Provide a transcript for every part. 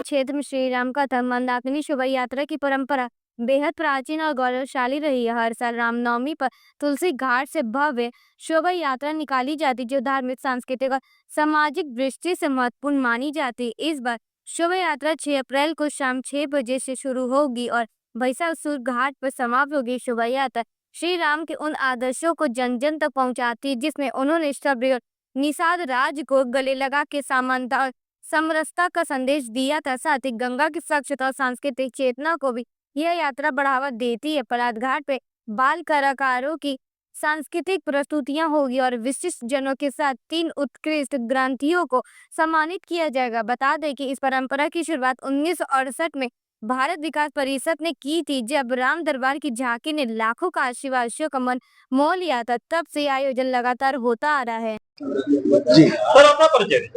क्षेत्र में श्री राम कथा मंदाकिनी शोभा यात्रा की परंपरा बेहद प्राचीन और गौरवशाली रही है। हर साल रामनवमी पर तुलसी घाट से भव्य शोभा यात्रा निकाली जाती, जो धार्मिक, सांस्कृतिक और सामाजिक दृष्टि से महत्वपूर्ण मानी जाती है। इस बार शोभा यात्रा 6 अप्रैल को शाम 6 बजे से शुरू होगी और भैसासुर घाट पर समाप्त होगी। शोभा यात्रा श्री राम के उन आदर्शों को जन जन तक पहुंचाती है जिसमें उन्होंने शबरी और निषाद राज को गले लगा के समानता और समरसता का संदेश दिया था। साथ ही गंगा की स्वच्छता और सांस्कृतिक चेतना को भी यह यात्रा बढ़ावा देती है। परात घाट पे बाल कलाकारों की सांस्कृतिक प्रस्तुतियां होगी और विशिष्ट जनों के साथ 3 उत्कृष्ट ग्रंथियों को सम्मानित किया जाएगा। बता दें कि इस परंपरा की शुरुआत 1968 में भारत विकास परिषद ने की थी, जब राम दरबार की झांकी ने लाखों काशीवासियों का मन मोह लिया था। तब से आयोजन लगातार होता आ रहा है। जी सर, अपना परिचय।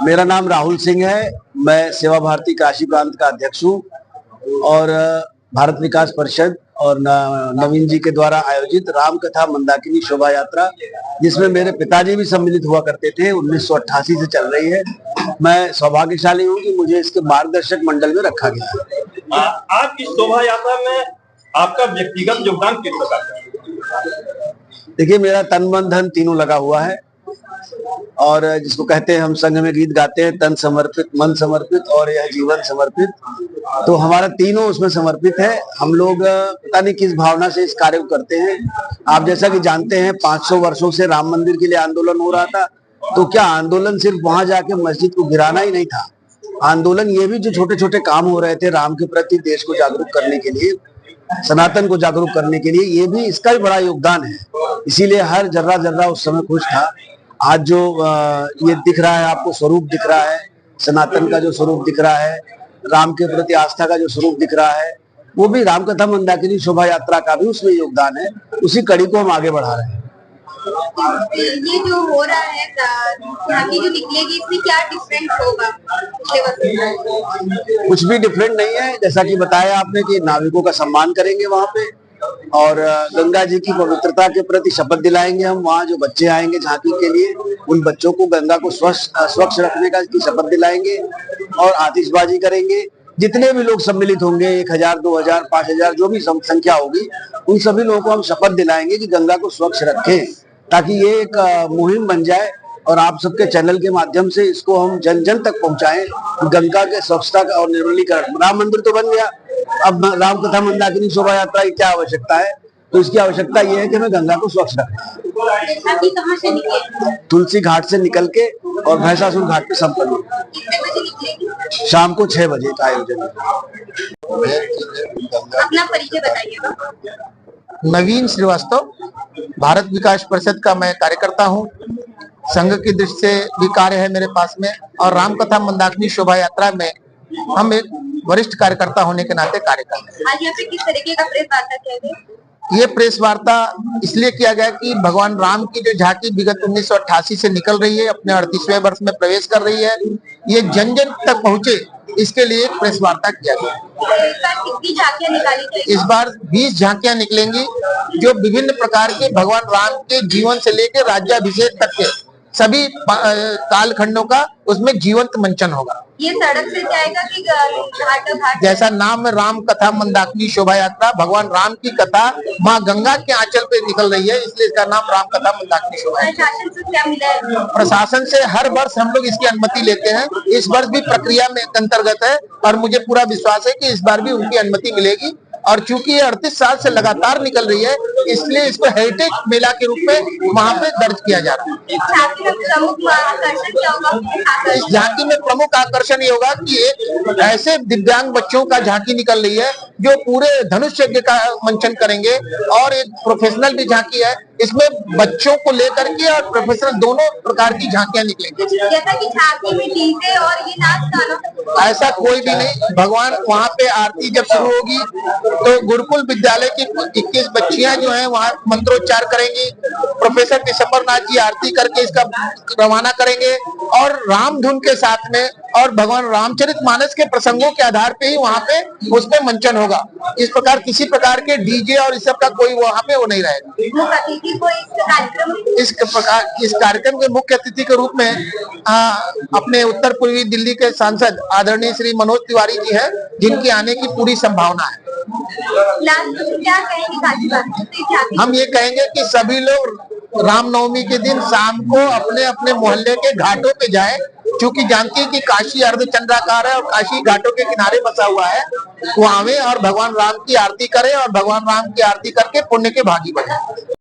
मेरा नाम राहुल सिंह है। मैं सेवा भारती काशी प्रांत का अध्यक्ष हूँ और भारत विकास परिषद और नवीन जी के द्वारा आयोजित राम कथा मंदाकिनी शोभा यात्रा, जिसमें मेरे पिताजी भी सम्मिलित हुआ करते थे, 1988 से चल रही है। मैं सौभाग्यशाली हूँ कि मुझे इसके मार्गदर्शक मंडल में रखा गया है। आज की शोभा यात्रा में आपका व्यक्तिगत योगदान किस प्रकार का? देखिए, मेरा तन मन धन तीनों लगा हुआ है और जिसको कहते हैं, हम संघ में गीत गाते हैं, तन समर्पित, मन समर्पित और यह जीवन समर्पित। तो हमारा तीनों उसमें समर्पित है। हम लोग पता नहीं किस भावना से इस कार्य को करते हैं। आप जैसा कि जानते हैं, 500 वर्षों से राम मंदिर के लिए आंदोलन हो रहा था। तो क्या आंदोलन सिर्फ वहां जाके मस्जिद को गिराना ही नहीं था? आंदोलन ये भी जो छोटे छोटे काम हो रहे थे राम के प्रति, देश को जागरूक करने के लिए, सनातन को जागरूक करने के लिए, ये भी, इसका भी बड़ा योगदान है। इसीलिए हर जर्रा जर्रा उस समय खुश था। आज जो ये दिख रहा है आपको, स्वरूप दिख रहा है, सनातन का जो स्वरूप दिख रहा है, राम के प्रति आस्था का जो स्वरूप दिख रहा है, वो भी राम कथा मंदाकिनी शोभा यात्रा का भी उसमें योगदान है। उसी कड़ी को हम आगे बढ़ा रहे हैं। ये जो हो रहा है, झांकी जो निकलेगी, इसमें क्या डिफरेंट होगा? कुछ भी डिफरेंट नहीं है। जैसा कि बताया आपने कि नाविकों का सम्मान करेंगे वहां पे, और गंगा जी की पवित्रता के प्रति शपथ दिलाएंगे हम। वहाँ जो बच्चे आएंगे झांकी के लिए, उन बच्चों को गंगा को स्वच्छ रखने का की शपथ दिलाएंगे और आतिशबाजी करेंगे। जितने भी लोग सम्मिलित होंगे, 1000, 2000, 5000 जो भी संख्या होगी, उन सभी लोगों को हम शपथ दिलाएंगे कि गंगा को स्वच्छ रखें, ताकि ये एक मुहिम बन जाए और आप सबके चैनल के माध्यम से इसको हम जन जन तक पहुंचाएं। गंगा के स्वच्छता का और निर्मलीकरण, राम मंदिर तो बन गया, अब राम कथा मंदाकिनी शोभा यात्रा की क्या आवश्यकता है? तो इसकी आवश्यकता ये है कि हमें गंगा को स्वच्छ रखें। कहाँ से निकलेगी? तुलसी घाट से निकल के और भैसासुर घाट पे संपन्न होगा। शाम को 6 बजे का आयोजन है। अपना परिचय बताइएगा। नवीन श्रीवास्तव, भारत विकास परिषद का मैं कार्यकर्ता हूँ। संघ की दृष्टि से भी कार्य है मेरे पास में, और राम कथा मंदाकिनी शोभा यात्रा में हम एक वरिष्ठ कार्यकर्ता होने के नाते कार्य कर रहे हैं। आज यहाँ पे किस तरीके का प्रेस वार्ता किया गया? ये प्रेस वार्ता इसलिए किया गया कि भगवान राम की जो झांकी विगत 1988 से निकल रही है, अपने 38वें वर्ष में प्रवेश कर रही है, ये जन जन तक पहुंचे, इसके लिए एक प्रेस वार्ता किया गया। कितनी झांकियां निकाली जाएगी? इस बार 20 झांकियां निकलेंगी, जो विभिन्न प्रकार के भगवान राम के जीवन से लेकर राज्याभिषेक तक के सभी कालखंडों का उसमें जीवंत मंचन होगा। ये सड़क से जाएगा कि घाट? जैसा नाम है, राम कथा मंदाकिनी शोभा यात्रा, भगवान राम की कथा माँ गंगा के आंचल पे निकल रही है, इसलिए इसका नाम राम कथा मंदाकिनी शोभा यात्रा। प्रशासन से क्या मिला है? प्रशासन से हर वर्ष हम लोग इसकी अनुमति लेते हैं। इस वर्ष भी प्रक्रिया में अंतर्गत है और मुझे पूरा विश्वास है कि इस बार भी उनकी अनुमति मिलेगी। और चूंकि ये 38 साल से लगातार निकल रही है, इसलिए इसको हेरिटेज मेला के रूप में वहाँ पे दर्ज किया जा रहा है। इस झांकी में प्रमुख आकर्षण क्या होगा? इस झांकी में प्रमुख आकर्षण ये होगा कि एक ऐसे दिव्यांग बच्चों का झांकी निकल रही है जो पूरे धनुष यज्ञ का मंचन करेंगे, और एक प्रोफेशनल भी झांकी है, इसमें बच्चों को लेकर के और प्रोफेशनल दोनों प्रकार की झांकियां निकलेंगी। जैसा कि झांकी में डीजे और ये नाच गाना, ऐसा कोई भी नहीं। भगवान वहाँ पे आरती जब शुरू होगी तो गुरुकुल विद्यालय की 21 बच्चियां जो हैं वहाँ मंत्रोच्चार करेंगी। प्रोफेसर दिसंबर नाथ जी आरती करके इसका रवाना करेंगे और राम धुन के साथ में और भगवान रामचरितमानस के प्रसंगों के आधार पे ही वहाँ पे उसमें मंचन होगा। इस प्रकार किसी प्रकार के डीजे और इस सब का कोई वहाँ पे वो नहीं रहेगा। मुख्य अतिथि को इस कार्यक्रम के मुख्य अतिथि के रूप में अपने उत्तर पूर्वी दिल्ली के सांसद आदरणीय श्री मनोज तिवारी जी हैं, जिनकी आने की पूरी संभावना है। क्या कहेंगे? हम ये कहेंगे कि सभी लोग रामनवमी के दिन शाम को अपने अपने मोहल्ले के घाटों पे जाएं, क्योंकि जानती है कि काशी अर्धचंद्राकार है और काशी घाटों के किनारे बसा हुआ है। वहां आवे और भगवान राम की आरती करें और भगवान राम की आरती करके पुण्य के भागी बने।